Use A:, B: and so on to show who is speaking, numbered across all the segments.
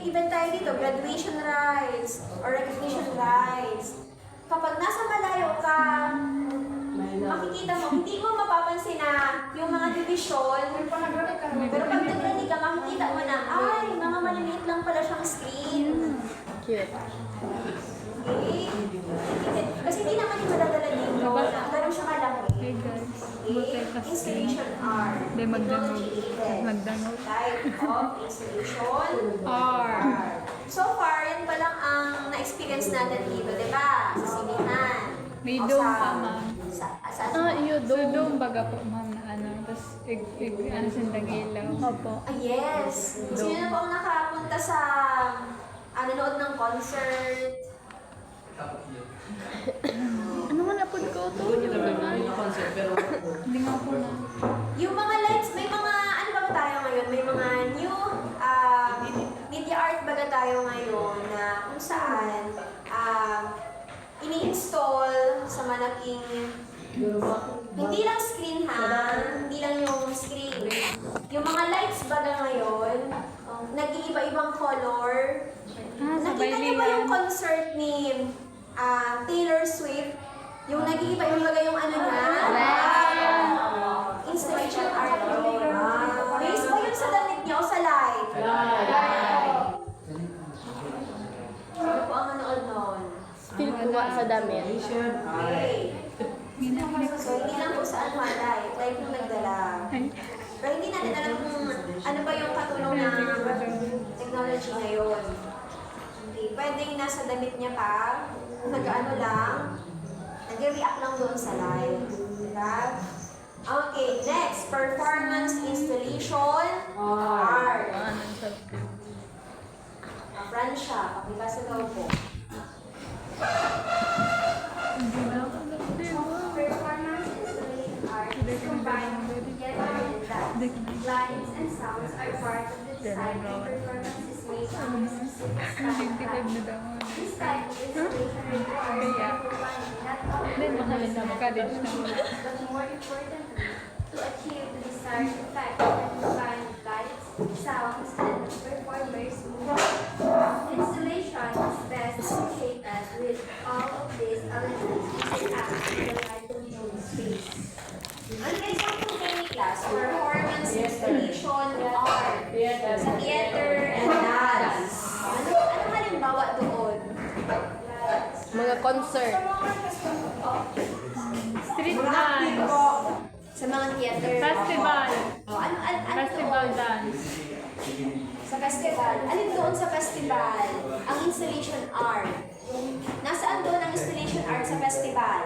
A: event tayo dito, graduation rites or recognition rites. Kapag nasa malayo ka, makikita mo, hindi mo mapapansin na yung mga division, pero pag nag-ready ka, makikita mo na, ay, mga maliliit lang pala siyang screen.
B: Cute.
A: Okay? Kasi hindi naman yung madadala dito, pero siya malaki.
C: Hey guys,
A: Okay? Installation R.
C: Hindi, magdanood.
A: Technology aided.
C: Magdanood.
A: Type of installation
C: R.
A: So far, yan pa lang ang na-experience natin dito, di ba? Sa sinihan.
C: May
A: O
C: dome
A: sa-
C: pa, ma'am.
A: Sa
B: Iyo,
C: So, doon baga po, ma'am, na ano, tapos, ano, sindang ilaw.
B: Opo.
A: yes. Sino na po ang nakapunta sa nanood ng concert?
B: Ano man na po ko to?
C: Hindi nga po na.
A: Yung mga lights, may mga, ano ba tayo ngayon? May mga new media art baga tayo ngayon na kung saan ini-install sa malaking, hindi lang screen ha, hindi lang yung screen. Yung mga lights baga ngayon, nag-iiba-ibang color. Nakita niyo ba yung concert ni Taylor Swift? Yung nag-iiba-iba baga yung ano niya? Installation art yun. Based ba yun sa damit niya o sa light? Ano po ang manood noon?
B: Feel ko nga sa damit.
A: Okay. So, hindi lang po sa ano light. Light yung nagdala. Pero hindi natin alam kung ano ba yung katulong ng technology ngayon. Okay. Pwedeng nasa damit niya pa, nag-ano lang, nag-react lang doon sa light. Diba? Okay, next, performance installation art. Francia, pakibasa daw po. Performance installation art combine together and dance. Lines and sounds are part of the design and performance is made on a specific style. This type of installation requires not only
C: College na.
A: but more importantly, to achieve the desired effect and combine lights, sounds, and performers' movement. Installation is best associated with all of these elements using the light control space. Ang example kayo ni class, performance installation art sa theater and dance. Ano halimbawa doon?
B: Mga concert.
C: Street dance.
A: Sa mga theater.
C: Festival.
A: Ano
C: Festival
A: doon?
C: dance.
A: Sa festival. Alin doon sa festival? Ang installation art. Nasaan doon ang installation art sa festival?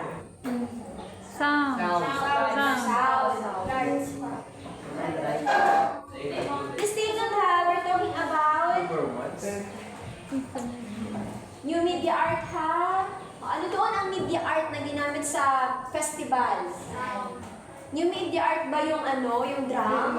C: Sound.
A: Sound. This statement ha, we're talking about new media art ha. Ano doon ang media art na ginamit sa festival? New media art ba yung ano, yung drum?